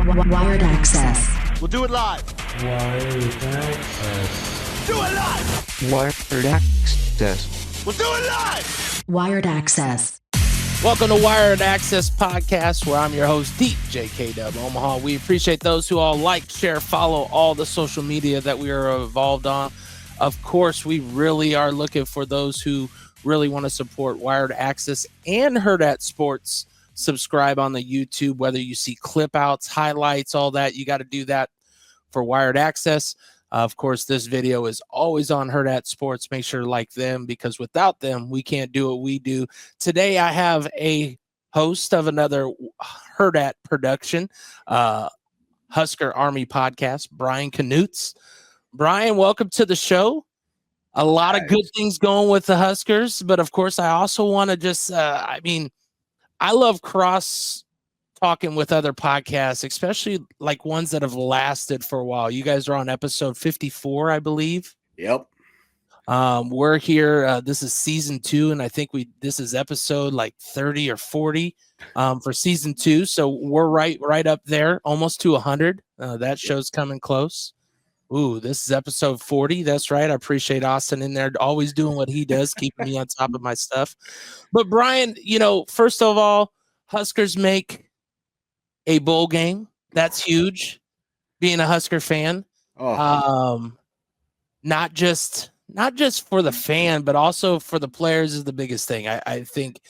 Wired Axcess. We'll do it live. Wired Access. Do it live. Wired Access. We'll do it live. Wired Axcess. Welcome to Wired Access Podcast, where I'm your host, DJ K-Dub Omaha. We appreciate those who all like, share, follow all the social media that we are involved on. Of course, we really are looking for those who really want to support Wired Access and Hurrdat Sports. Subscribe on the YouTube, whether you see clip outs, highlights, all that. You got to do that for Wired Access. Of course, this video is always on Hurrdat Sports. Make sure to like them, because without them, we can't do what we do. Today, I have a host of another Hurrdat production, Husker Army Podcast, Bryan Knutzen. Bryan, welcome to the show. A lot of good things going with the Huskers, but of course, I also want to just, I love cross talking with other podcasts, especially like ones that have lasted for a while. You guys are on episode 54, I believe. Yep. We're here. This is season 2, and I think this is episode like 30 or 40 for season 2. So we're right up there, almost to 100. That show's coming close. Ooh, this is episode 40. That's right. I appreciate Austin in there, always doing what he does, keeping me on top of my stuff. But Bryan, first of all, Huskers make a bowl game. That's huge. Being a Husker fan, not just for the fan, but also for the players is the biggest thing. I think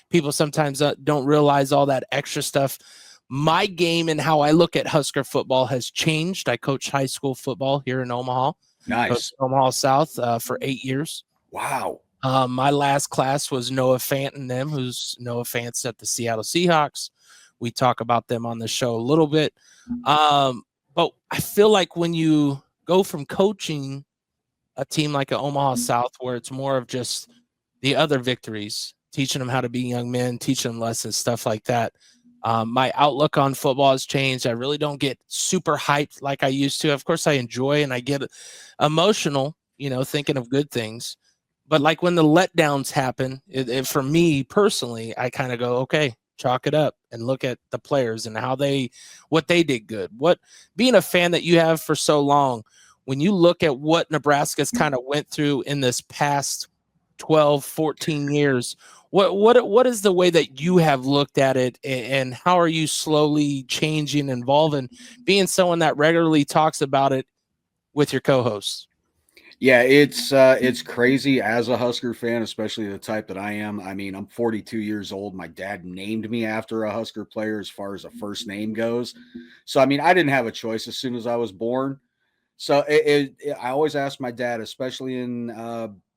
people sometimes don't realize all that extra stuff. My game and how I look at Husker football has changed. I coach high school football here in Omaha. Nice. Omaha South for 8 years. Wow. My last class was Noah Fant and them, who's Noah Fant's at the Seattle Seahawks. We talk about them on the show a little bit. But I feel like when you go from coaching a team like Omaha South, where it's more of just the other victories, teaching them how to be young men, teaching them lessons, stuff like that. My outlook on football has changed. I really don't get super hyped like I used to. Of course, I enjoy and I get emotional, thinking of good things. But like when the letdowns happen, for me personally, I kind of go, okay, chalk it up and look at the players and what they did good. Being a fan that you have for so long, when you look at what Nebraska's kind of went through in this past 12, 14 years, what is the way that you have looked at it, and how are you slowly changing, involving, being someone that regularly talks about it with your co-hosts? Yeah, it's crazy as a Husker fan, especially the type that I am. I mean, I'm 42 years old. My dad named me after a Husker player as far as a first name goes. So, I mean, I didn't have a choice as soon as I was born. So I always asked my dad, especially in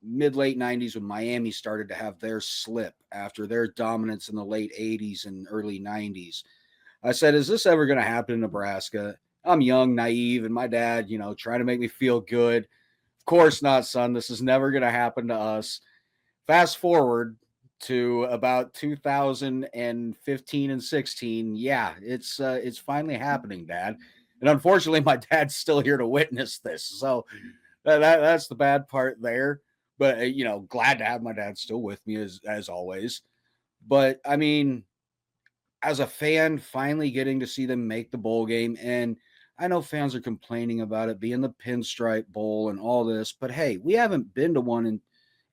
mid-late 90s when Miami started to have their slip after their dominance in the late 80s and early 90s. I said, is this ever going to happen in Nebraska? I'm young, naive, and my dad, trying to make me feel good. Of course not, son. This is never going to happen to us. Fast forward to about 2015 and 16. Yeah, it's finally happening, Dad. And unfortunately, my dad's still here to witness this. So that's the bad part there. But, glad to have my dad still with me as always. But, I mean, as a fan, finally getting to see them make the bowl game. And I know fans are complaining about it being the Pinstripe Bowl and all this. But, hey, we haven't been to one in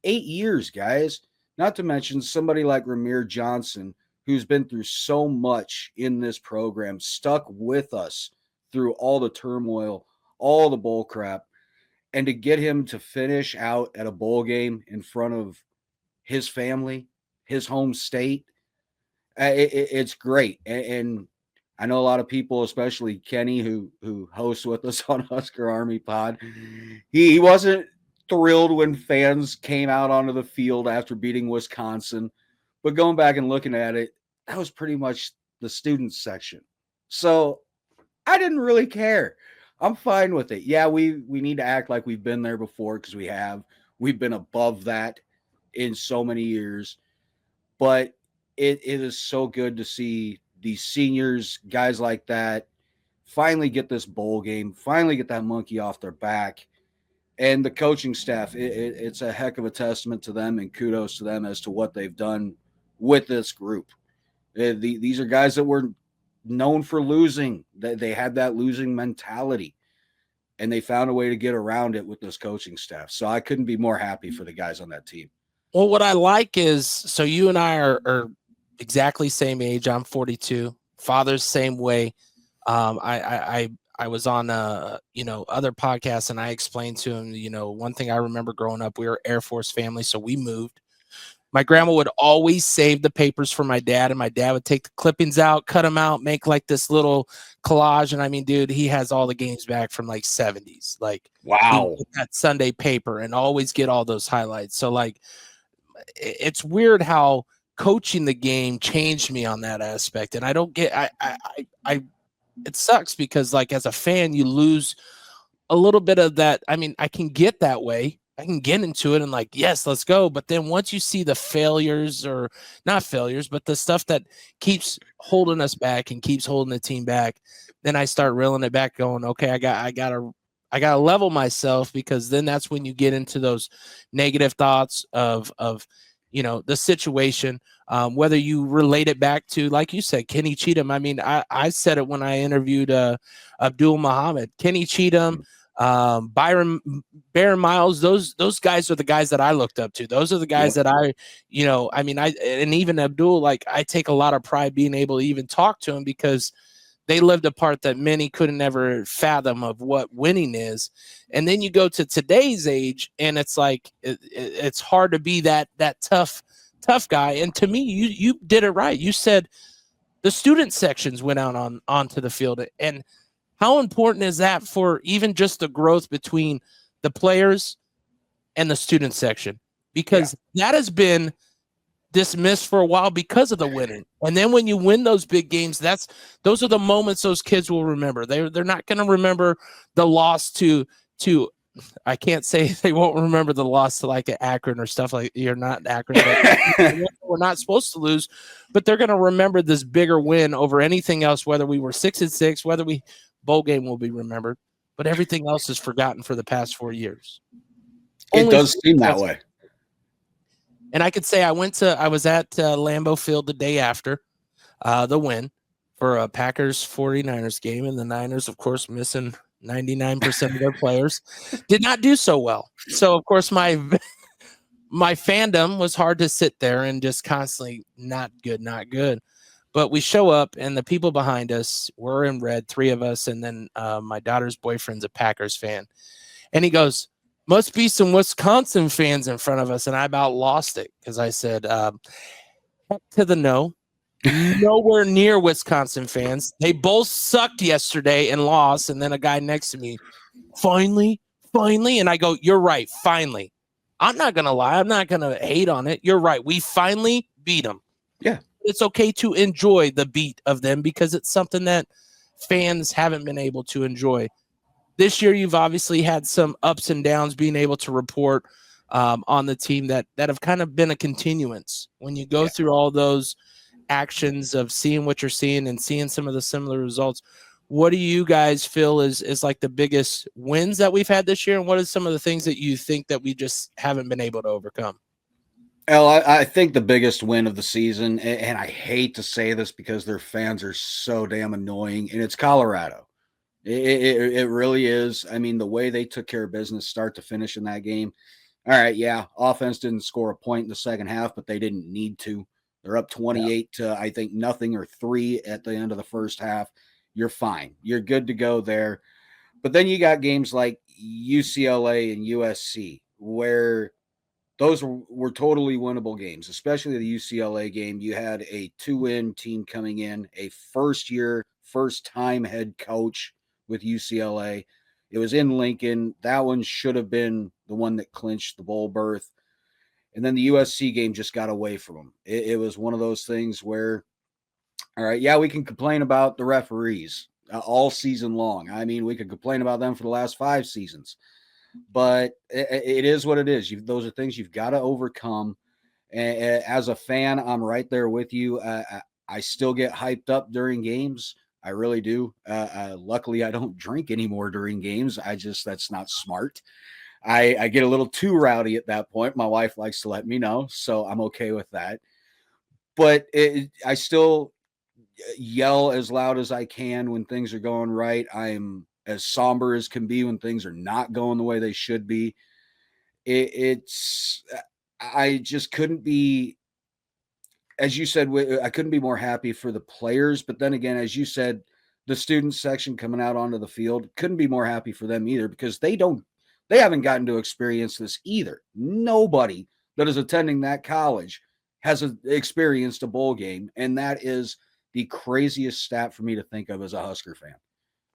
8 years, guys. Not to mention somebody like Ramir Johnson, who's been through so much in this program, stuck with us through all the turmoil, all the bull crap, and to get him to finish out at a bowl game in front of his family, his home state, it's great. And I know a lot of people, especially Kenny, who hosts with us on Husker Army Pod, he wasn't thrilled when fans came out onto the field after beating Wisconsin, but going back and looking at it, that was pretty much the student section. So I didn't really care. I'm fine with it. Yeah, we need to act like we've been there before, because we have. We've been above that in so many years. But it is so good to see these seniors, guys like that, finally get this bowl game, finally get that monkey off their back. And the coaching staff, it's a heck of a testament to them, and kudos to them as to what they've done with this group. These are guys that were known for losing. They had that losing mentality, and they found a way to get around it with this coaching staff. So I couldn't be more happy for the guys on that team. Well, what I like is, so you and I are exactly same age. I'm 42. Father's same way. I was on other podcasts, and I explained to him, one thing I remember growing up, we were Air Force family, so we moved. My grandma would always save the papers for my dad, and my dad would take the clippings out, cut them out, make like this little collage. And I mean, dude, he has all the games back from like 70s. Like, wow, that Sunday paper, and always get all those highlights. So like, it's weird how coaching the game changed me on that aspect. And I don't get, it sucks because like as a fan, you lose a little bit of that. I mean, I can get that way. I can get into it and like, yes, let's go. But then once you see the failures, or not failures, but the stuff that keeps holding us back and keeps holding the team back, then I start reeling it back going, okay, I gotta level myself, because then that's when you get into those negative thoughts of the situation, whether you relate it back to, like you said, Kenny Cheatham. I mean, I said it when I interviewed Abdul Muhammad, Kenny Cheatham, Baron Miles. Those guys are the guys that I looked up to. Those are the guys that and even Abdul, like I take a lot of pride being able to even talk to him, because they lived a part that many couldn't ever fathom of what winning is. And then you go to today's age, and it's like it's hard to be that tough guy. And to me, you did it right. You said the student sections went out onto the field, and how important is that for even just the growth between the players and the student section? Because that has been dismissed for a while because of the winning. And then when you win those big games, those are the moments those kids will remember. They're not going to remember the loss to I can't say they won't remember the loss to like Akron or stuff like, you're not Akron. We're not supposed to lose, but they're going to remember this bigger win over anything else, whether we were 6-6, whether we bowl game will be remembered, but everything else is forgotten for the past 4 years. It does seem that way. And I could say I was at Lambeau Field the day after the win for a Packers 49ers game, and the Niners, of course, missing 99% of their players, did not do so well. So, of course, my fandom was hard to sit there and just constantly not good. But we show up, and the people behind us were in red, 3 of us, and then my daughter's boyfriend's a Packers fan. And he goes, must be some Wisconsin fans in front of us. And I about lost it, because I said, heck to the no. Nowhere near Wisconsin fans. They both sucked yesterday and lost. And then a guy next to me, finally. And I go, you're right, finally. I'm not going to lie. I'm not going to hate on it. You're right. We finally beat them. Yeah. It's okay to enjoy the beat of them, because it's something that fans haven't been able to enjoy. This year, you've obviously had some ups and downs, being able to report on the team that have kind of been a continuance. When you go through all those actions of seeing what you're seeing and seeing some of the similar results, what do you guys feel is like the biggest wins that we've had this year? And what are some of the things that you think that we just haven't been able to overcome? Well, I think the biggest win of the season, and I hate to say this because their fans are so damn annoying, and it's Colorado. It really is. I mean, the way they took care of business start to finish in that game. All right, yeah, offense didn't score a point in the second half, but they didn't need to. They're up 28 to, I think, nothing or 3 at the end of the first half. You're fine. You're good to go there. But then you got games like UCLA and USC, where those were totally winnable games, especially the UCLA game. You had a 2-win team coming in, a first-time head coach with UCLA. It was in Lincoln. That one should have been the one that clinched the bowl berth. And then the USC game just got away from them. It was one of those things where, all right, yeah, we can complain about the referees all season long. I mean, we could complain about them for the last 5 seasons. But it is what it is. Those are things you've got to overcome. As a fan, I'm right there with you. I still get hyped up during games. I really do. Luckily, I don't drink anymore during games. That's not smart. I get a little too rowdy at that point. My wife likes to let me know, so I'm okay with that. But yell as loud as I can when things are going right. I'm as somber as can be when things are not going the way they should be. I just couldn't be, as you said, I couldn't be more happy for the players. But then again, as you said, the student section coming out onto the field, couldn't be more happy for them either, because they haven't gotten to experience this either. Nobody that is attending that college has experienced a bowl game. And that is the craziest stat for me to think of as a Husker fan.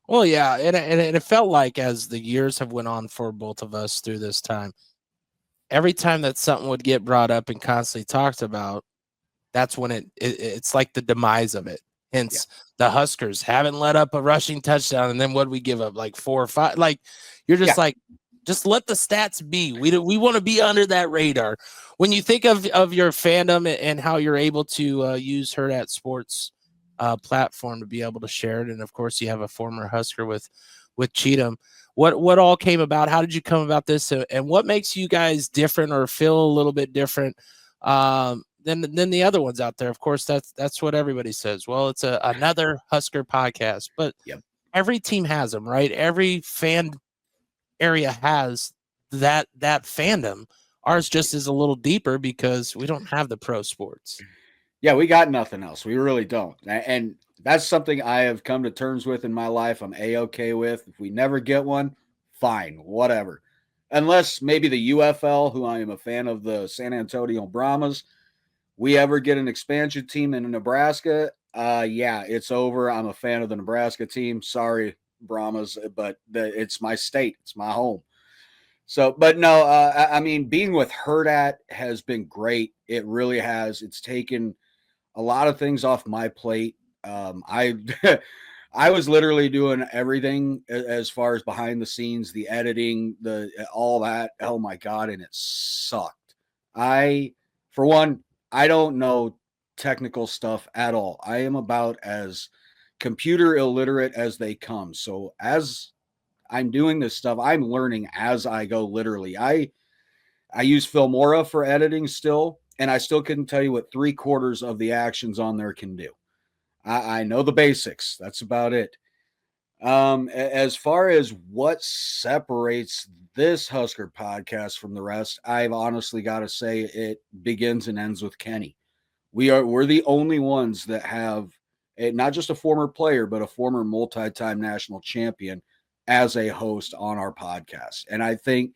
Well, yeah, and it felt like as the years have went on for both of us through this time, every time that something would get brought up and constantly talked about, that's when it's like the demise of it. Hence, the Huskers haven't let up a rushing touchdown, and then what we give up, like 4 or 5. Like, you're just like, just let the stats be. We want to be under that radar. When you think of your fandom and how you're able to use Hurrdat Sports platform to be able to share it, and of course you have a former Husker with Cheatham. What all came about? How did you come about this, and what makes you guys different or feel a little bit different than the other ones out there? Of course, that's what everybody says. Well, it's another Husker podcast, but every team has them, right? Every fan area has that fandom. Ours just is a little deeper because we don't have the pro sports. Yeah, we got nothing else. We really don't. And that's something I have come to terms with in my life. I'm A-okay with. If we never get one, fine, whatever. Unless maybe the UFL, who I am a fan of, the San Antonio Brahmas, we ever get an expansion team in Nebraska, it's over. I'm a fan of the Nebraska team. Sorry, Brahmas, but it's my state. It's my home. So, but no, I mean, being with Hurrdat has been great. It really has. It's taken a lot of things off my plate. I was literally doing everything as far as behind the scenes, the editing, all that. Oh my God. And it sucked. For one, I don't know technical stuff at all. I am about as computer illiterate as they come. So as I'm doing this stuff, I'm learning as I go, literally. I use Filmora for editing still, and I still couldn't tell you what 3/4 of the actions on there can do. I know the basics. That's about it. As far as what separates this Husker podcast from the rest, I've honestly got to say it begins and ends with Kenny. We're the only ones that have not just a former player, but a former multi-time national champion as a host on our podcast. And I think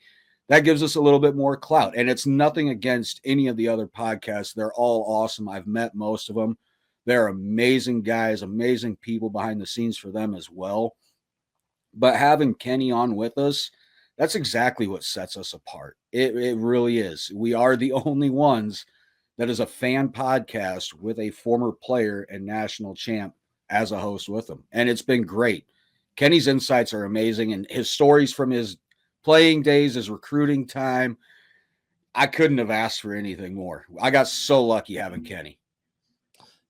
that gives us a little bit more clout. And it's nothing against any of the other podcasts. They're all awesome. I've met most of them. They're amazing guys, amazing people behind the scenes for them as well. But having Kenny on with us, that's exactly what sets us apart. It really is. We are the only ones that is a fan podcast with a former player and national champ as a host with them. And it's been great. Kenny's insights are amazing, and his stories from his playing days, his recruiting time, I couldn't have asked for anything more. I got so lucky having Kenny.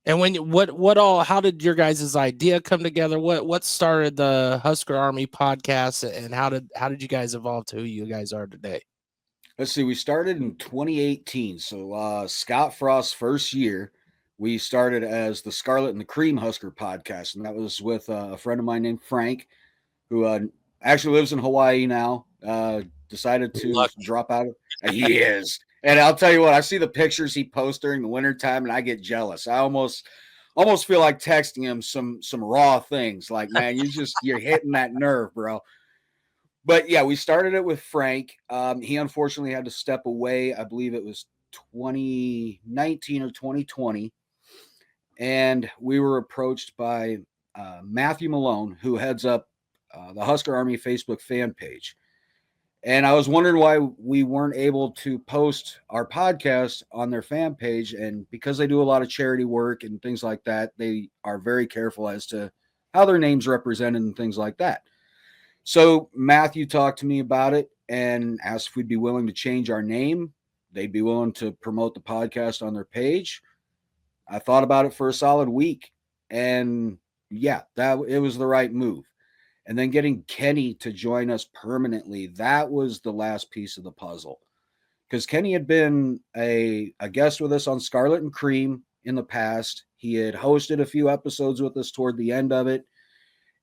And how did your guys' idea come together? What started the Husker Army podcast, and how did you guys evolve to who you guys are today? Let's see. We started in 2018. So Scott Frost's first year, we started as the Scarlet and the Cream Husker podcast. And that was with a friend of mine named Frank, who actually lives in Hawaii now, decided to drop out. He is. And I'll tell you what, I see the pictures he posts during the wintertime, and I get jealous. I almost feel like texting him some raw things. Like, man, you're hitting that nerve, bro. But yeah, we started it with Frank. He unfortunately had to step away. I believe it was 2019 or 2020. And we were approached by Matthew Malone, who heads up the Husker Army Facebook fan page. And I was wondering why we weren't able to post our podcast on their fan page. And because they do a lot of charity work and things like that, they are very careful as to how their name's represented and things like that. So Matthew talked to me about it and asked if we'd be willing to change our name. They'd be willing to promote the podcast on their page. I thought about it for a solid week, and yeah, it was the right move. And then getting Kenny to join us permanently, that was the last piece of the puzzle. Because Kenny had been a guest with us on Scarlet and Cream in the past. He had hosted a few episodes with us toward the end of it.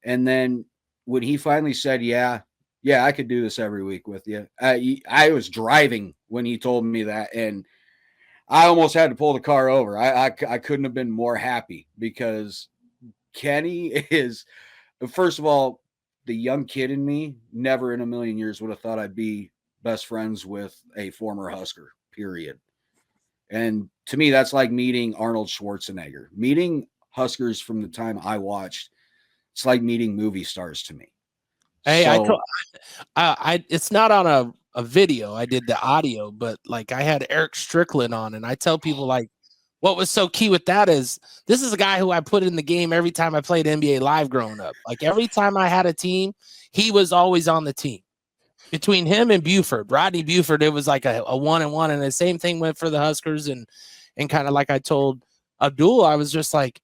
And then when he finally said, yeah, I could do this every week with you. I was driving when he told me that, and I almost had to pull the car over. I couldn't have been more happy, because Kenny is, first of all, the young kid in me never in a million years would have thought I'd be best friends with a former Husker, period. And to me, that's like meeting Arnold Schwarzenegger. Meeting Huskers from the time I watched, it's like meeting movie stars to me. Hey, so, I it's not on a video. I did the audio, but like I had Eric Strickland on, and I tell people like what was so key with that is this is a guy who I put in the game every time I played NBA Live growing up. Like every time I had a team, he was always on the team. Between him and Buford, Rodney Buford, it was like a 1-1, and the same thing went for the Huskers. And kind of like I told Abdul, I was just like,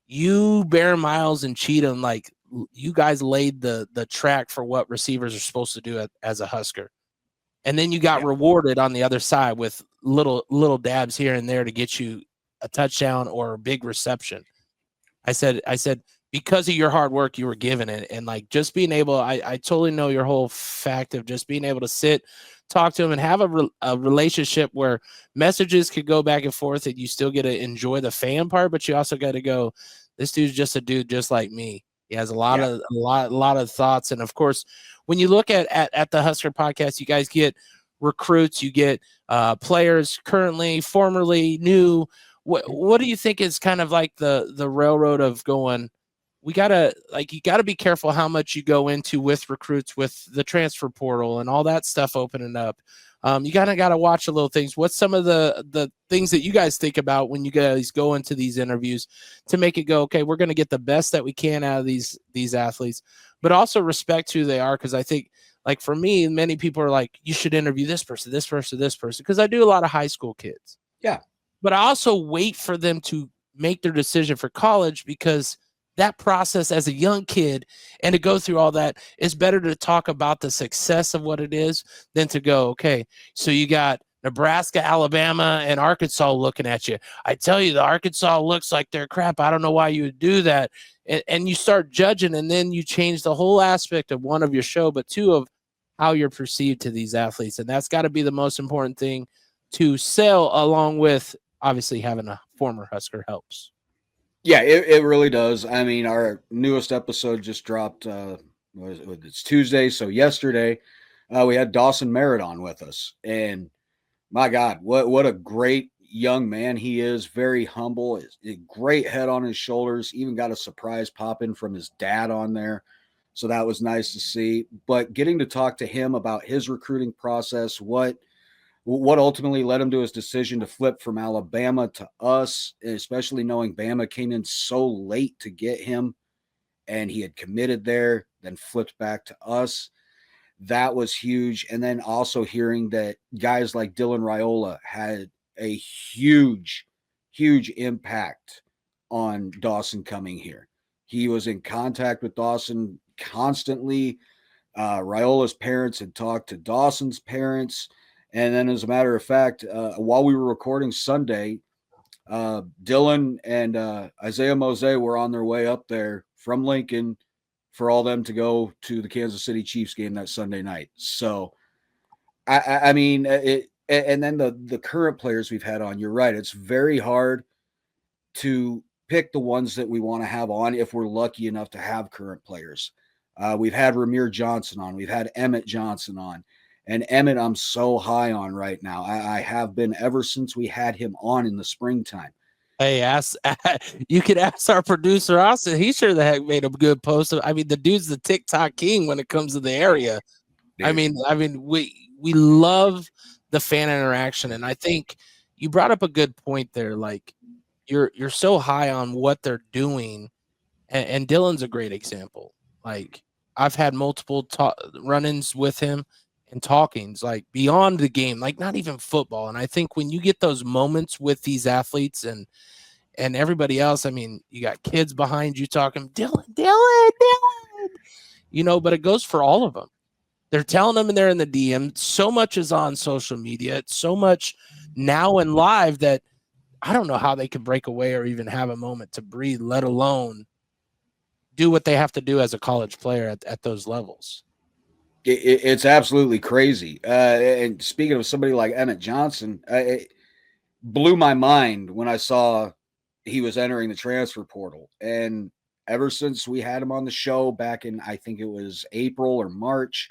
you, Bear Miles, and Cheatham, like you guys laid the track for what receivers are supposed to do as a Husker. And then you got rewarded on the other side with little dabs here and there to get you a touchdown or a big reception. I said, because of your hard work, you were given it. And like just being able, I totally know your whole fact of just being able to sit, talk to him, and have a relationship where messages could go back and forth, and you still get to enjoy the fan part, but you also got to go, this dude's just a dude just like me. He has a lot of thoughts. And of course, when you look at the Husker podcast, you guys get recruits, you get players currently, formerly, new. What do you think is kind of like the railroad of going, you gotta be careful how much you go into with recruits, with the transfer portal and all that stuff opening up. You gotta watch a little things. What's some of the things that you guys think about when you guys go into these interviews to make it go, okay, we're going to get the best that we can out of these athletes, but also respect who they are? Because I think, like for me, many people are like, you should interview this person, because I do a lot of high school kids. Yeah. But I also wait for them to make their decision for college, because that process as a young kid and to go through all that, is better to talk about the success of what it is than to go, okay, so you got Nebraska, Alabama, and Arkansas looking at you. I tell you, the Arkansas looks like they're crap. I don't know why you would do that. And you start judging, and then you change the whole aspect of one, of your show, but two, of how you're perceived to these athletes. And that's got to be the most important thing to sell, along with obviously having a former Husker helps. Yeah, it really does. I mean, our newest episode just dropped. It's Tuesday, so yesterday we had Dawson Merritt on with us, and my God, what a great young man he is. Very humble, a great head on his shoulders. Even got a surprise pop in from his dad on there, so that was nice to see. But getting to talk to him about his recruiting process, what ultimately led him to his decision to flip from Alabama to us, especially knowing Bama came in so late to get him, and he had committed there, then flipped back to us. That was huge. And then also hearing that guys like Dylan Raiola had a huge, huge impact on Dawson coming here. He was in contact with Dawson constantly. Raiola's parents had talked to Dawson's parents. And then, as a matter of fact, while we were recording Sunday, Dylan and Isaiah Mose were on their way up there from Lincoln for all them to go to the Kansas City Chiefs game that Sunday night. So, I mean, and then the current players we've had on, you're right. It's very hard to pick the ones that we want to have on if we're lucky enough to have current players. We've had Ramir Johnson on. We've had Emmett Johnson on. And Emmett, I'm so high on right now. I have been ever since we had him on in the springtime. Hey, you could ask our producer, Austin. He sure the heck made a good post. I mean, the dude's the TikTok king when it comes to the area. Dude. I mean, we love the fan interaction. And I think you brought up a good point there. Like, you're so high on what they're doing. And Dylan's a great example. Like, I've had multiple run-ins with him and talkings, like beyond the game, like not even football. And I think when you get those moments with these athletes and everybody else, I mean, you got kids behind you talking, Dylan, but it goes for all of them. They're telling them, and they're in the DM. So much is on social media. It's so much now and live that I don't know how they could break away or even have a moment to breathe, let alone do what they have to do as a college player at those levels. It's absolutely crazy. And speaking of somebody like Emmett Johnson, it blew my mind when I saw he was entering the transfer portal. And ever since we had him on the show back in, I think it was April or March,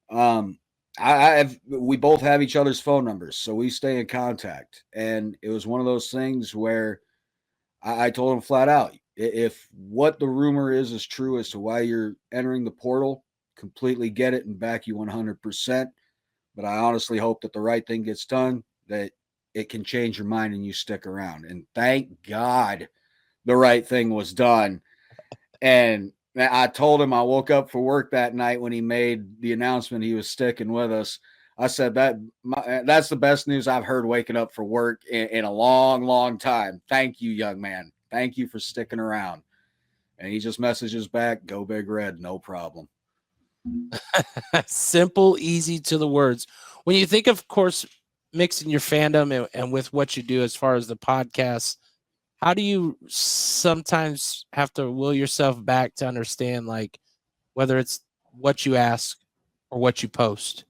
we both have each other's phone numbers, so we stay in contact. And it was one of those things where I told him flat out, if what the rumor is true as to why you're entering the portal, completely get it and back you 100%. But I honestly hope that the right thing gets done, that it can change your mind and you stick around. And thank God the right thing was done. And I told him, I woke up for work that night when he made the announcement he was sticking with us. I said that's the best news I've heard waking up for work in a long, long time. Thank you, young man. Thank you for sticking around. And he just messages back, go Big Red, no problem. Simple, easy to the words. When you think of course, mixing your fandom and with what you do as far as the podcast, how do you sometimes have to will yourself back to understand, like, whether it's what you ask or what you post?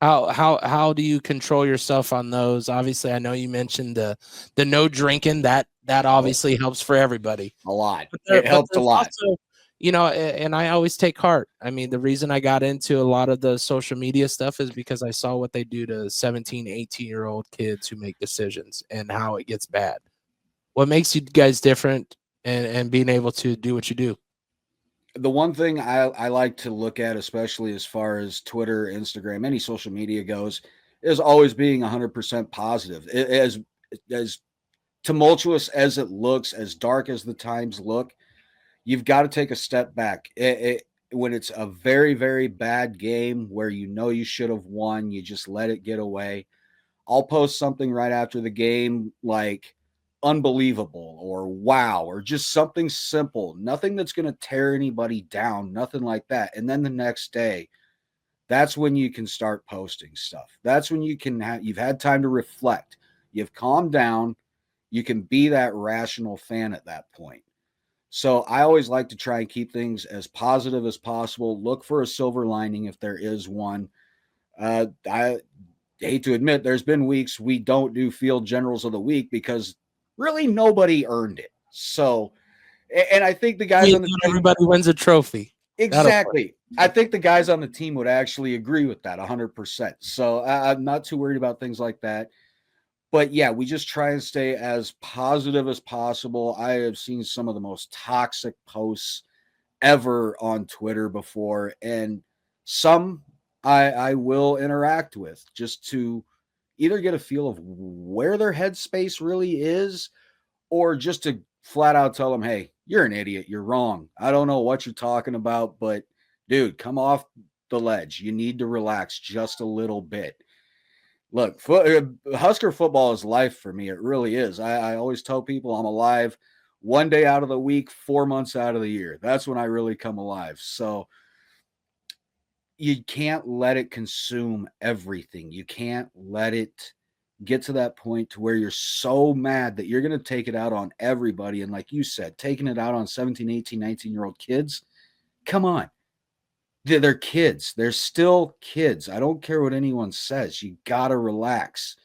How do you control yourself on those? Obviously, I know you mentioned the no drinking. That obviously helps for everybody. A lot. It helps a lot. Also, and I always take heart. I mean, the reason I got into a lot of the social media stuff is because I saw what they do to 17, 18-year-old kids who make decisions and how it gets bad. What makes you guys different and being able to do what you do? The one thing I like to look at, especially as far as Twitter, Instagram, any social media goes, is always being 100% positive. As tumultuous as it looks, as dark as the times look, you've got to take a step back. When it's a very, very bad game where you should have won, you just let it get away. I'll post something right after the game like unbelievable or wow or just something simple, nothing that's going to tear anybody down, nothing like that. And then the next day, that's when you can start posting stuff. That's when you've had time to reflect. You've calmed down. You can be that rational fan at that point. So I always like to try and keep things as positive as possible. Look for a silver lining if there is one. I hate to admit there's been weeks we don't do Field Generals of the Week because really nobody earned it. So, and I think the guys on the team, everybody wins a trophy. Exactly. I think the guys on the team would actually agree with that 100%. So I'm not too worried about things like that. But yeah, we just try and stay as positive as possible. I have seen some of the most toxic posts ever on Twitter before, and some I will interact with just to either get a feel of where their headspace really is, or just to flat out tell them, hey, you're an idiot. You're wrong. I don't know what you're talking about, but dude, come off the ledge. You need to relax just a little bit. Look, Husker football is life for me. It really is. I always tell people I'm alive one day out of the week, 4 months out of the year. That's when I really come alive. So you can't let it consume everything. You can't let it get to that point to where you're so mad that you're going to take it out on everybody. And like you said, taking it out on 17, 18, 19-year-old kids, come on. They're kids. They're still kids. I don't care what anyone says. You got to relax,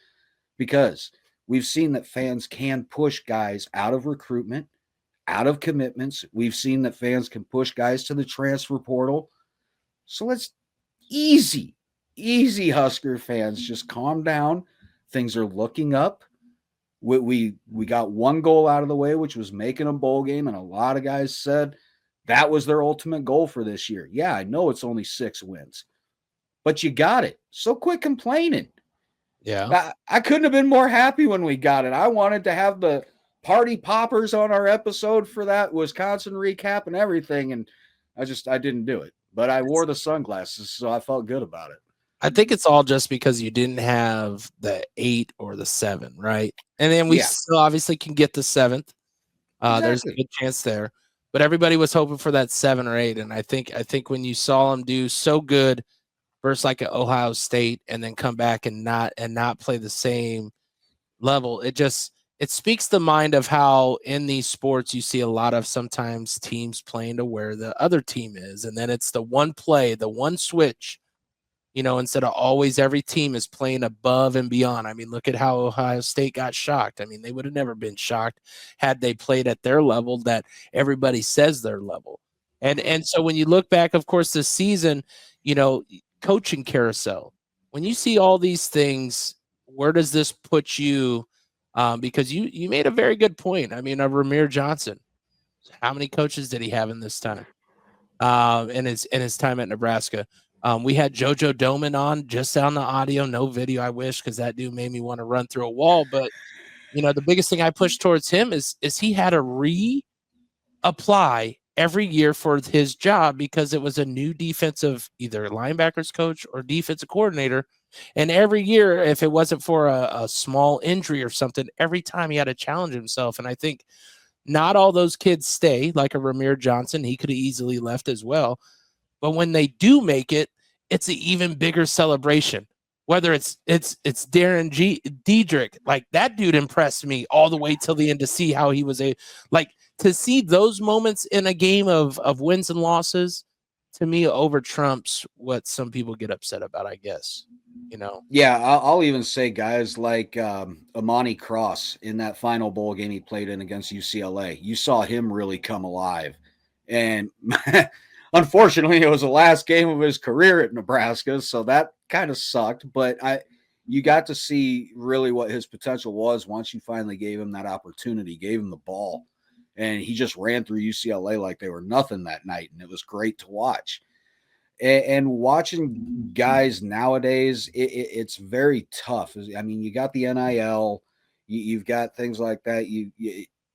because we've seen that fans can push guys out of recruitment, out of commitments. We've seen that fans can push guys to the transfer portal. So let's easy Husker fans, just calm down. Things are looking up. We got one goal out of the way, which was making a bowl game, and a lot of guys said that was their ultimate goal for this year. Yeah, I know it's only 6 wins, but you got it. So quit complaining. Yeah. I couldn't have been more happy when we got it. I wanted to have the party poppers on our episode for that Wisconsin recap and everything, and I didn't do it. But I wore the sunglasses, so I felt good about it. I think it's all just because you didn't have the 8 or the 7, right? And then we still obviously can get the 7th. Exactly. There's a good chance there. But everybody was hoping for that 7 or 8. And I think when you saw them do so good versus like an Ohio State and then come back and not play the same level, it it speaks the mind of how in these sports you see a lot of sometimes teams playing to where the other team is, and then it's the one play, the one switch, instead of always every team is playing above and beyond. I mean, look at how Ohio State got shocked. I mean, they would have never been shocked had they played at their level that everybody says their level. And so when you look back, of course, this season, coaching carousel, when you see all these things, where does this put you? Because you made a very good point. I mean, Ramir Johnson, how many coaches did he have in this time? In his time at Nebraska. We had JoJo Doman on, just on the audio, no video. I wish, because that dude made me want to run through a wall. But the biggest thing I pushed towards him is he had to reapply every year for his job because it was a new defensive either linebackers coach or defensive coordinator. And every year, if it wasn't for a small injury or something, every time he had to challenge himself. And I think not all those kids stay, like a Ramir Johnson. He could have easily left as well. But when they do make it, it's an even bigger celebration. Whether it's Darren Diedrich, like that dude impressed me all the way till the end to see how he was to see those moments in a game of wins and losses. To me, over trumps what some people get upset about, I guess. Yeah, I'll even say guys like Amani Cross in that final bowl game he played in against UCLA. You saw him really come alive, and unfortunately, it was the last game of his career at Nebraska, so that kind of sucked. But you got to see really what his potential was once you finally gave him that opportunity, gave him the ball, and he just ran through UCLA like they were nothing that night, and it was great to watch. And watching guys nowadays, it's very tough. I mean, you got the NIL, you've got things like that.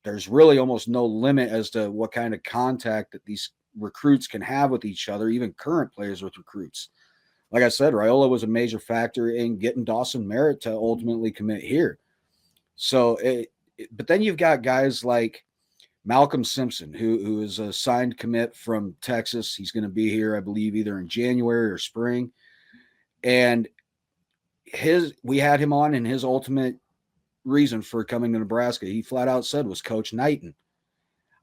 There's really almost no limit as to what kind of contact that these recruits can have with each other, even current players with recruits. Like I said, Raiola was a major factor in getting Dawson Merritt to ultimately commit here. So, but then you've got guys like Malcolm Simpson, who is a signed commit from Texas. He's going to be here, I believe, either in January or spring. And we had him on, and his ultimate reason for coming to Nebraska, he flat out said, was Coach Knighton.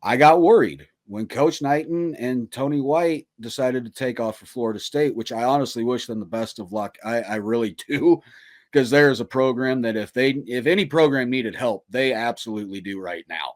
I got worried when Coach Knighton and Tony White decided to take off for Florida State, which I honestly wish them the best of luck. I really do, because there is a program that if any program needed help, they absolutely do right now.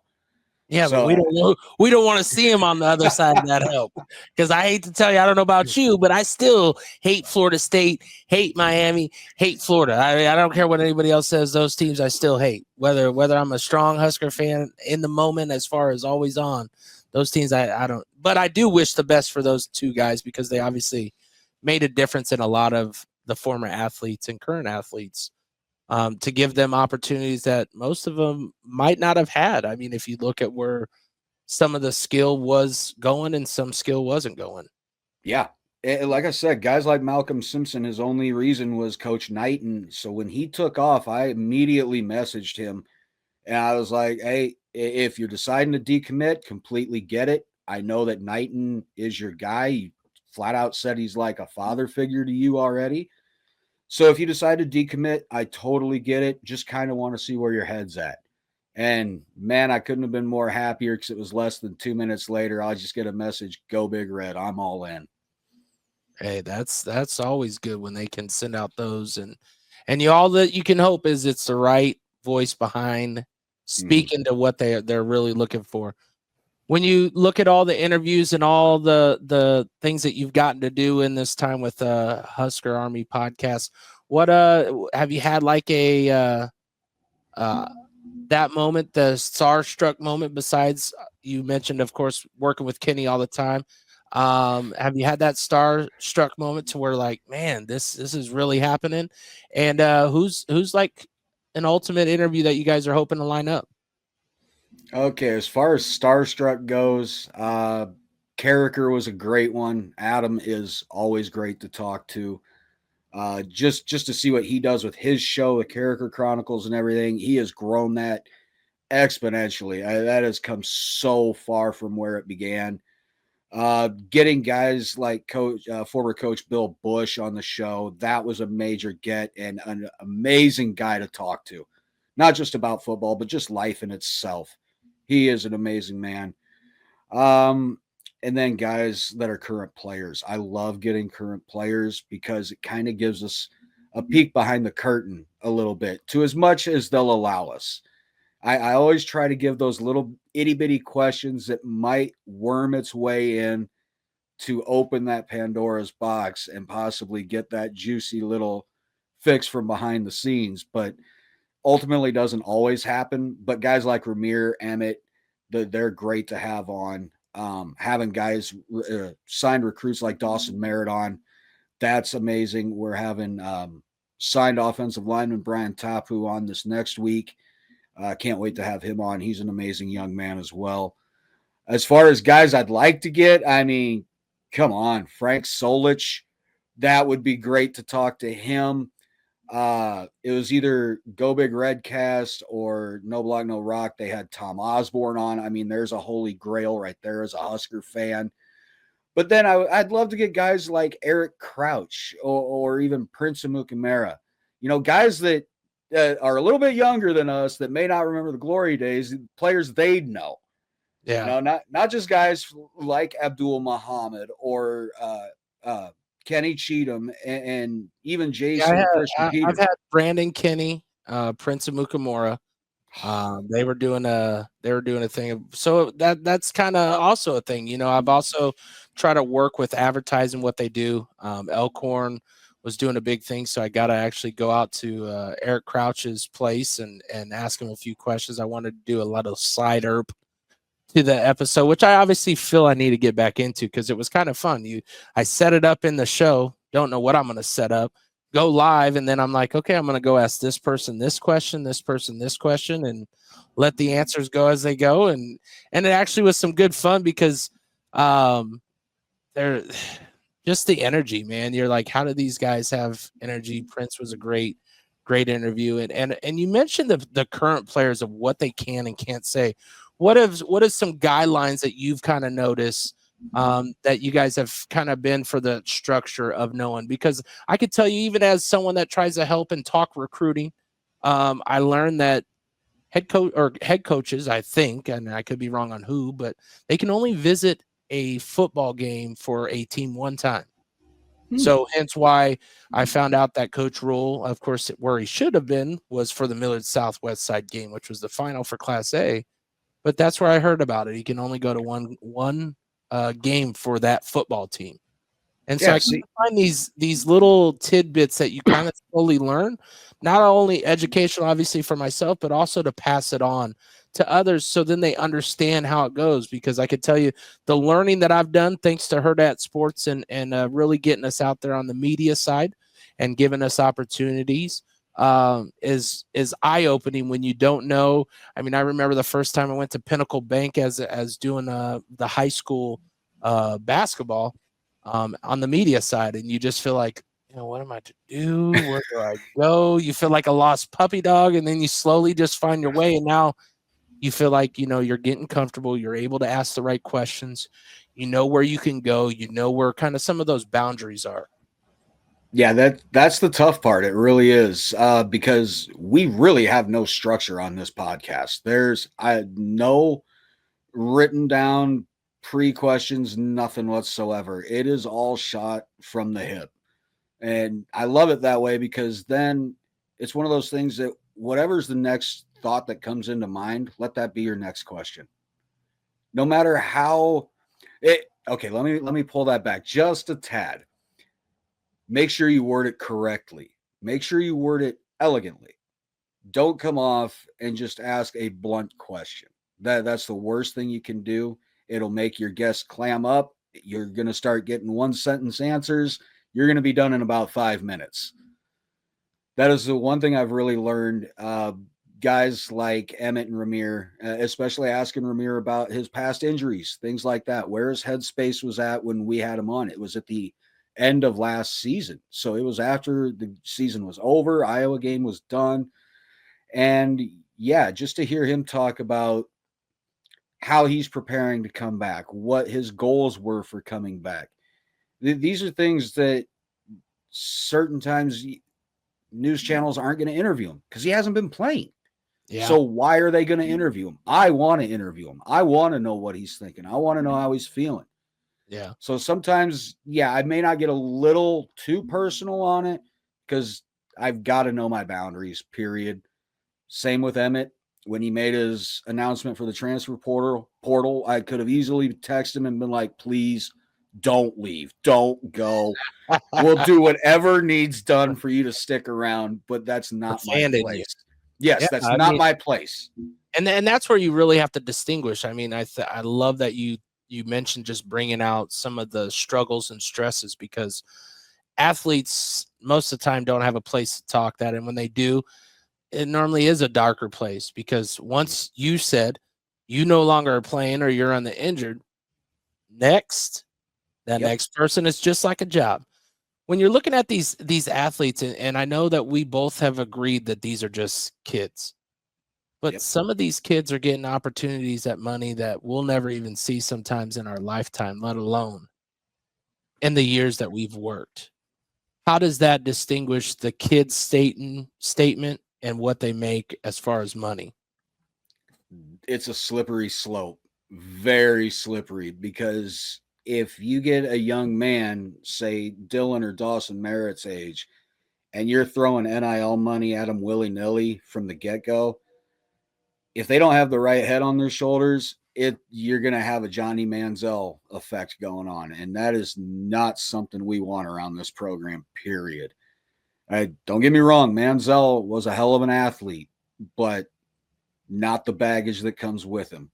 Yeah, so, but we don't want to see him on the other side of that help, because I hate to tell you, I don't know about you, but I still hate Florida State, hate Miami, hate Florida. I don't care what anybody else says. Those teams I still hate. Whether I'm a strong Husker fan in the moment, as far as always on, those teams I don't. But I do wish the best for those two guys, because they obviously made a difference in a lot of the former athletes and current athletes. To give them opportunities that most of them might not have had. I mean, if you look at where some of the skill was going and some skill wasn't going. Yeah. Like I said, guys like Malcolm Simpson, his only reason was Coach Knighton. So when he took off, I immediately messaged him, and I was like, hey, if you're deciding to decommit, completely get it. I know that Knighton is your guy. You flat out said he's like a father figure to you already. So if you decide to decommit, I totally get it. Just kind of want to see where your head's at. And man, I couldn't have been more happier, because it was less than 2 minutes later. I just get a message, go Big Red. I'm all in. Hey, that's always good when they can send out those, and all that you can hope is it's the right voice behind speaking to what they're really looking for. When you look at all the interviews and all the things that you've gotten to do in this time with Husker Army Podcast, what have you had like a that moment, the starstruck moment? Besides, you mentioned, of course, working with Kenny all the time. Have you had that starstruck moment to where, like, man, this is really happening? And who's like an ultimate interview that you guys are hoping to line up? Okay, as far as starstruck goes, Carricker was a great one. Adam is always great to talk to. Just to see what he does with his show, the Carricker Chronicles and everything. He has grown that exponentially. That has come so far from where it began. Getting guys like former coach Bill Bush on the show, that was a major get, and an amazing guy to talk to. not just about football, but just life in itself. He is an amazing man. And then guys that are current players. I love getting current players because it kind of gives us a peek behind the curtain a little bit, to as much as they'll allow us. I always try to give those little itty bitty questions that might worm its way in to open that Pandora's box and possibly get that juicy little fix from behind the scenes. But ultimately doesn't always happen. But guys like Ramir, Emmett, they're great to have on. Having guys signed recruits like Dawson Merritt on, that's amazing. We're having signed offensive lineman Brian Tapu on this next week. Can't wait to have him on. He's an amazing young man as well. As far as guys I'd like to get, I mean, come on, Frank Solich. That would be great to talk to him. It was either Go Big Redcast or No Block, No Rock. They had Tom Osborne on. I mean, there's a holy grail right there as a Husker fan. But then I'd love to get guys like Eric Crouch or even Prince Amukamara. You know, guys that are a little bit younger than us that may not remember the glory days, players they'd know. Yeah. You know, not just guys like Abdul Muhammad or Kenny Cheatham and even Jason I've had Brandon Kenny, Prince of Mukamura. They were doing a thing. So that's kind of also a thing. You know, I've also tried to work with advertising what they do. Elkhorn was doing a big thing, so I got to actually go out to Eric Crouch's place and ask him a few questions. I wanted to do a lot of slide herp to the episode, which I obviously feel I need to get back into because it was kind of fun. I set it up in the show, don't know what I'm going to set up, go live, and then I'm like, okay, I'm going to go ask this person this question, this person this question, and let the answers go as they go. And it actually was some good fun because they're just the energy, man. You're like, how do these guys have energy? Prince was a great interview. And you mentioned the current players of what they can and can't say. What is some guidelines that you've kind of noticed that you guys have kind of been for the structure of knowing? Because I could tell you, even as someone that tries to help and talk recruiting, I learned that head coaches, I think, and I could be wrong on who, but they can only visit a football game for a team one time. So hence why I found out that Coach Rule, of course, where he should have been was for the Millard Southwest side game, which was the final for Class A. But that's where I heard about it. He can only go to one game for that football team. And so I can find these little tidbits that you kind of slowly learn, not only educational, obviously, for myself, but also to pass it on to others so then they understand how it goes. Because I could tell you the learning that I've done thanks to Hurrdat Sports and really getting us out there on the media side and giving us opportunities is eye-opening when you don't know. I mean, I remember the first time I went to Pinnacle Bank as doing the high school basketball on the media side, and you just feel like, you know, what am I to do? Where do I go? You feel like a lost puppy dog, and then you slowly just find your way, and now you feel like, you know, you're getting comfortable. You're able to ask the right questions. You know where you can go. You know where kind of some of those boundaries are. Yeah, that's the tough part. It really is, because we really have no structure on this podcast. There's no written down pre-questions, nothing whatsoever. It is all shot from the hip. And I love it that way because then it's one of those things that whatever's the next thought that comes into mind, let that be your next question. No matter how okay, let me pull that back just a tad. Make sure you word it correctly. Make sure you word it elegantly. Don't come off and just ask a blunt question. That's the worst thing you can do. It'll make your guests clam up. You're going to start getting one sentence answers. You're going to be done in about 5 minutes. That is the one thing I've really learned. Guys like Emmett and Ramir, especially asking Ramir about his past injuries, things like that, where his headspace was at when we had him on. It was at the end of last season. So it was after the season was over, Iowa game was done. And yeah, just to hear him talk about how he's preparing to come back, what his goals were for coming back. These are things that certain times news channels aren't going to interview him because he hasn't been playing. Yeah. So why are they going to interview him? I want to interview him. I want to know what he's thinking. I want to know how he's feeling. Yeah. So sometimes, I may not get a little too personal on it because I've got to know my boundaries, period. Same with Emmett. When he made his announcement for the transfer portal, I could have easily texted him and been like, please don't leave. Don't go. We'll do whatever needs done for you to stick around, but that's not my place. Yes, that's not my place. And that's where you really have to distinguish. I mean, I love that you mentioned just bringing out some of the struggles and stresses, because athletes most of the time don't have a place to talk that. And when they do, it normally is a darker place, because once you said you no longer are playing or you're on the injured, next person is just like a job. When you're looking at these athletes, and I know that we both have agreed that these are just kids, but some of these kids are getting opportunities at money that we'll never even see sometimes in our lifetime, let alone in the years that we've worked. How does that distinguish the kid's statement and what they make as far as money? It's a slippery slope, very slippery, because if you get a young man, say Dylan or Dawson Merritt's age, and you're throwing NIL money at them willy-nilly from the get-go, if they don't have the right head on their shoulders, you're going to have a Johnny Manziel effect going on, and that is not something we want around this program, period. Don't get me wrong, Manziel was a hell of an athlete, but not the baggage that comes with him.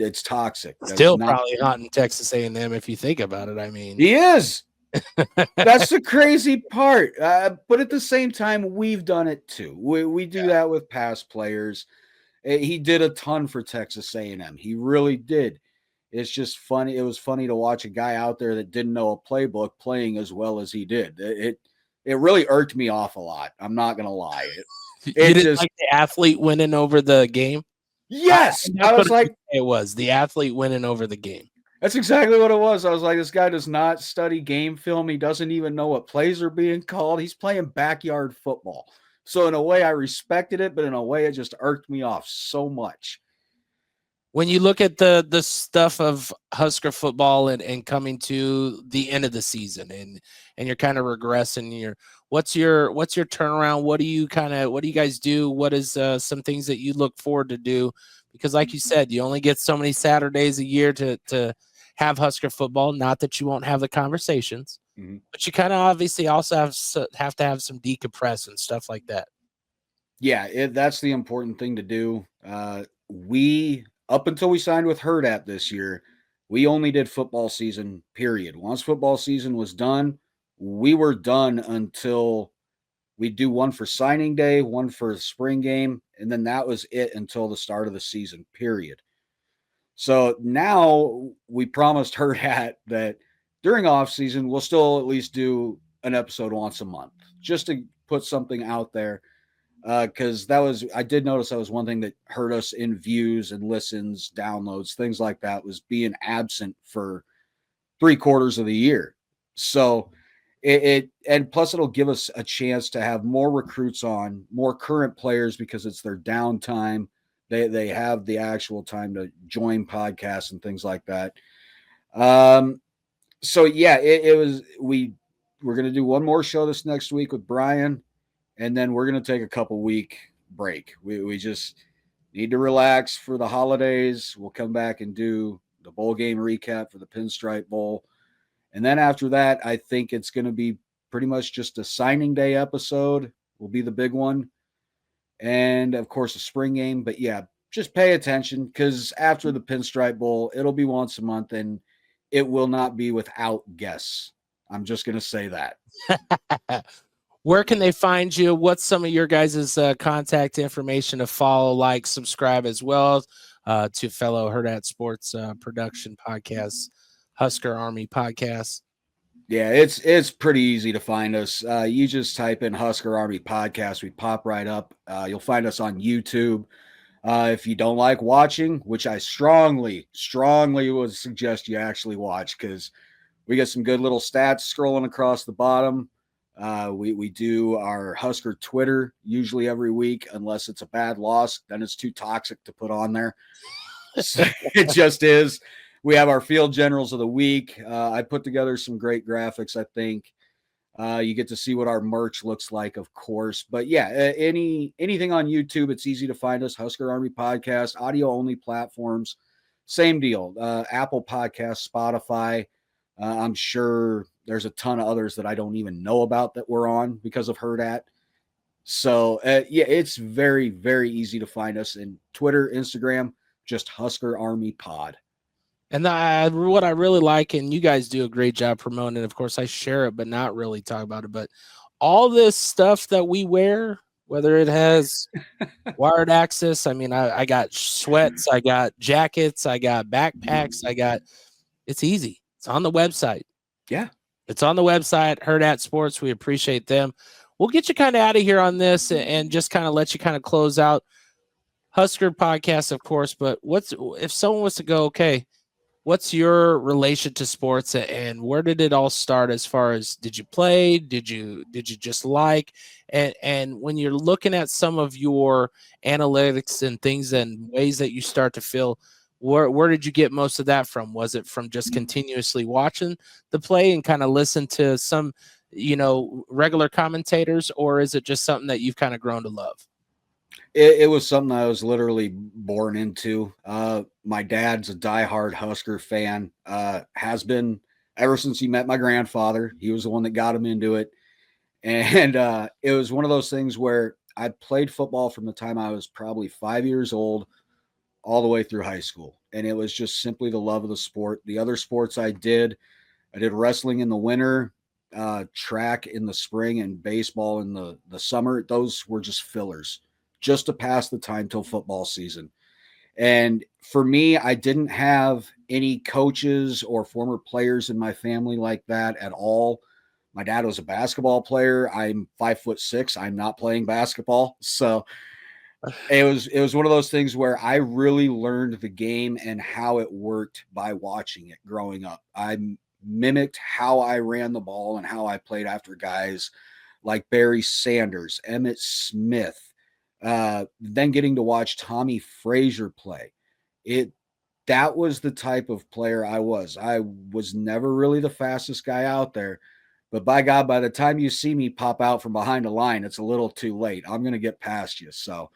It's toxic. Still probably hot in Texas A&M if you think about it. I mean, he is. That's the crazy part. But at the same time, we've done it too. We do that with past players. He did a ton for Texas A&M. He really did. It's just funny. It was funny to watch a guy out there that didn't know a playbook playing as well as he did. It really irked me off a lot. I'm not going to lie. You didn't like the athlete winning over the game? Yes. I was like, it was the athlete winning over the game. That's exactly what it was. I was like, this guy does not study game film. He doesn't even know what plays are being called. He's playing backyard football. So in a way, I respected it, but in a way, it just irked me off so much. When you look at the stuff of Husker football and coming to the end of the season, and you're kind of regressing, what's your turnaround? What do you guys do? What is some things that you look forward to do? Because like you said, you only get so many Saturdays a year to have Husker football. Not that you won't have the conversations, but you kind of obviously also have to have some decompress and stuff like that. Yeah, that's the important thing to do. Up until we signed with Hurrdat this year, we only did football season, period. Once football season was done, we were done until we do one for signing day, one for the spring game, and then that was it until the start of the season, period. So now we promised Hurrdat that during off season, we'll still at least do an episode once a month, just to put something out there. Because I did notice that was one thing that hurt us in views and listens, downloads, things like that, was being absent for 3/4 of the year. So and plus it'll give us a chance to have more recruits on, more current players, because it's their downtime. They have the actual time to join podcasts and things like that. So yeah, we're going to do one more show this next week with Bryan. And then we're going to take a couple-week break. We just need to relax for the holidays. We'll come back and do the bowl game recap for the Pinstripe Bowl. And then after that, I think it's going to be pretty much just a signing day episode will be the big one. And, of course, a spring game. But, yeah, just pay attention, because after the Pinstripe Bowl, it'll be once a month, and it will not be without guests. I'm just going to say that. Where can they find you? What's some of your guys' contact information to follow, like, subscribe as well to fellow Hurrdat Sports production podcasts, Husker Army Podcast? Yeah, it's pretty easy to find us. You just type in Husker Army Podcast. We pop right up. You'll find us on YouTube. If you don't like watching, which I strongly would suggest you actually watch, because we get some good little stats scrolling across the bottom. We do our Husker Twitter usually every week, unless it's a bad loss. Then it's too toxic to put on there. So it just is. We have our field generals of the week. I put together some great graphics, I think. You get to see what our merch looks like, of course. But yeah, anything on YouTube, it's easy to find us. Husker Army Podcast, audio-only platforms. Same deal. Apple Podcast, Spotify. I'm sure there's a ton of others that I don't even know about that we're on because of Hurrdat. So, yeah, it's very, very easy to find us in Twitter, Instagram, just Husker Army Pod. And what I really like, and you guys do a great job promoting it. Of course, I share it, but not really talk about it. But all this stuff that we wear, whether it has wired access, I mean, I got sweats, I got jackets, I got backpacks, it's easy. It's on the website. Yeah. It's on the website, Hurrdat Sports. We appreciate them. We'll get you kind of out of here on this and just kind of let you kind of close out Husker Podcast, of course. But if someone was to go, okay, what's your relation to sports and where did it all start as far as did you play? Did you just like? And when you're looking at some of your analytics and things and ways that you start to feel, where did you get most of that from? Was it from just continuously watching the play and kind of listen to some, regular commentators, or is it just something that you've kind of grown to love? It was something I was literally born into. My dad's a diehard Husker fan, has been ever since he met my grandfather. He was the one that got him into it. And it was one of those things where I played football from the time I was probably 5 years old all the way through high school. And it was just simply the love of the sport. The other sports I did wrestling in the winter, track in the spring, and baseball in the summer. Those were just fillers, just to pass the time till football season. And for me, I didn't have any coaches or former players in my family like that at all. My dad was a basketball player. I'm 5'6". I'm not playing basketball. So it was one of those things where I really learned the game and how it worked by watching it growing up. I mimicked how I ran the ball and how I played after guys like Barry Sanders, Emmitt Smith, then getting to watch Tommy Frazier play. That was the type of player I was. I was never really the fastest guy out there, but by God, by the time you see me pop out from behind a line, it's a little too late. I'm going to get past you. So,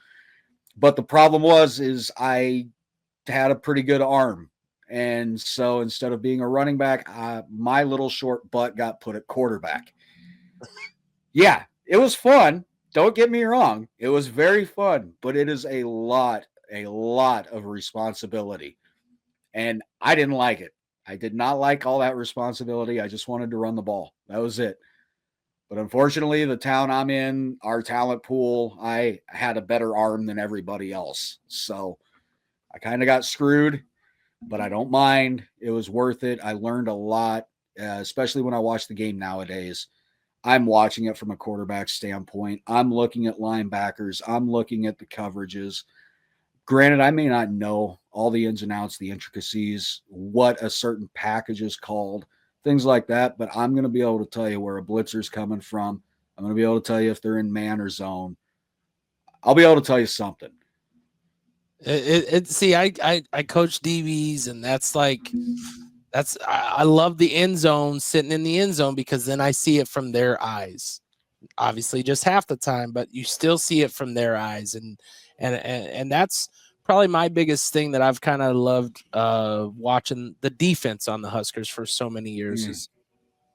but the problem is I had a pretty good arm. And so instead of being a running back, my little short butt got put at quarterback. Yeah, it was fun. Don't get me wrong. It was very fun, but it is a lot of responsibility. And I didn't like it. I did not like all that responsibility. I just wanted to run the ball. That was it. But unfortunately, the town I'm in, our talent pool, I had a better arm than everybody else. So I kind of got screwed, but I don't mind. It was worth it. I learned a lot, especially when I watch the game nowadays. I'm watching it from a quarterback standpoint. I'm looking at linebackers. I'm looking at the coverages. Granted, I may not know all the ins and outs, the intricacies, what a certain package is called, things like that, but I'm going to be able to tell you where a blitzer's coming from. I'm going to be able to tell you if they're in man or zone. I'll be able to tell you something. See, I coach DBs, and I love the end zone, sitting in the end zone, because then I see it from their eyes. Obviously, just half the time, but you still see it from their eyes, and that's probably my biggest thing that I've kind of loved watching the defense on the Huskers for so many years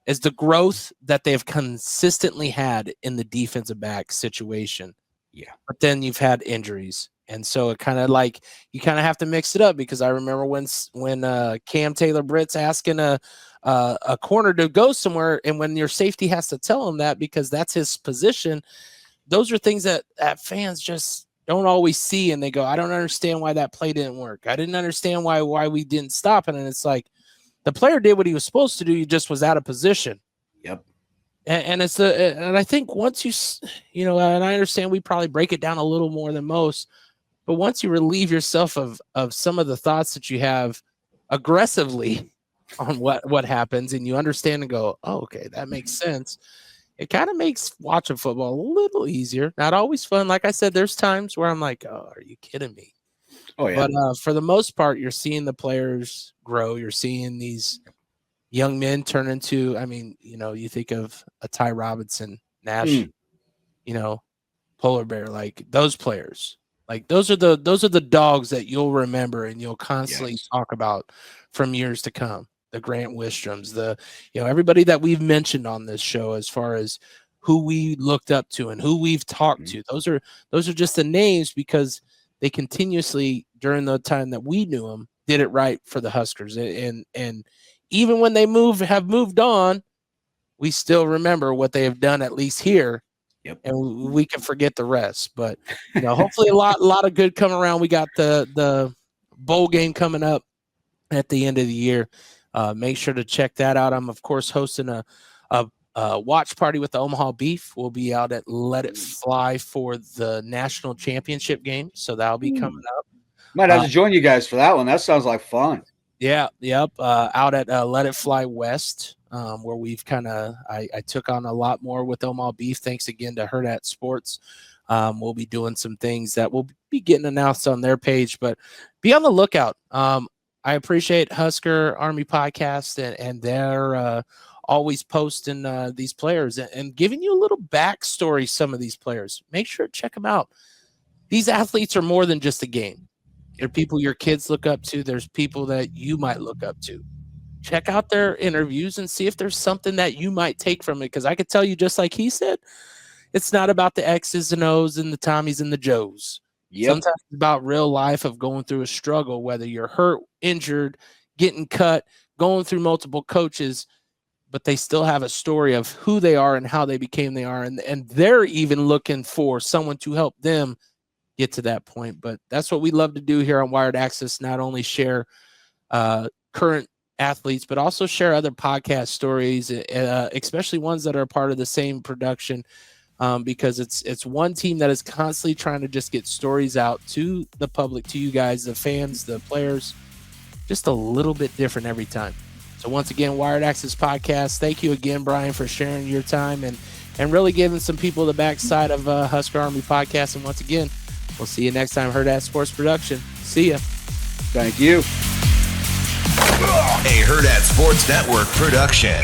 is the growth that they've consistently had in the defensive back situation. Yeah, but then you've had injuries. And so it kind of like you kind of have to mix it up, because I remember when Cam Taylor-Britt's asking a corner to go somewhere, and when your safety has to tell him that because that's his position, those are things that fans just don't always see, and they go, I don't understand why that play didn't work. I didn't understand why we didn't stop it. And it's like the player did what he was supposed to do. He just was out of position. Yep. And I think once and I understand we probably break it down a little more than most. But once you relieve yourself of some of the thoughts that you have aggressively on what happens, and you understand and go, oh, okay, that makes sense, it kind of makes watching football a little easier. Not always fun. Like I said, there's times where I'm like, oh, are you kidding me? Oh, yeah. But for the most part, you're seeing the players grow. You're seeing these young men turn into, I mean, you think of a Ty Robinson, Nash, Polar Bear, like those players. Like those are the dogs that you'll remember and you'll constantly talk about from years to come. The Grant Wistroms, everybody that we've mentioned on this show as far as who we looked up to and who we've talked to. Those are just the names because they continuously during the time that we knew them did it right for the Huskers. And even when they have moved on, we still remember what they have done at least here. Yep. And we can forget the rest. But hopefully a lot of good come around. We got the bowl game coming up at the end of the year. Make sure to check that out. I'm of course hosting a watch party with the Omaha Beef. We'll be out at Let It Fly for the national championship game. So that'll be coming up. Might have to join you guys for that one. That sounds like fun. Yeah. Yep. Out at Let It Fly West, where we've I took on a lot more with Omaha Beef. Thanks again to Hurrdat Sports. We'll be doing some things that will be getting announced on their page, but be on the lookout. I appreciate Husker Army Podcast and they're always posting these players and giving you a little backstory. Some of these players, make sure to check them out. These athletes are more than just a game. They're people your kids look up to. There's people that you might look up to. Check out their interviews and see if there's something that you might take from it. Because I could tell you, just like he said, it's not about the X's and O's and the Tommies and the Joes. Yep. Sometimes it's about real life of going through a struggle, whether you're hurt, injured, getting cut, going through multiple coaches, but they still have a story of who they are and how they became they are. And they're even looking for someone to help them get to that point. But that's what we love to do here on Wired Access, not only share current athletes, but also share other podcast stories, especially ones that are part of the same production. Because it's one team that is constantly trying to just get stories out to the public, to you guys, the fans, the players, just a little bit different every time. So once again, Wired Access Podcast, thank you again, Bryan, for sharing your time and really giving some people the backside of Husker Army Podcast. And once again, we'll see you next time, Hurrdat Sports Production. See ya. Thank you. A Hurrdat Sports Network production.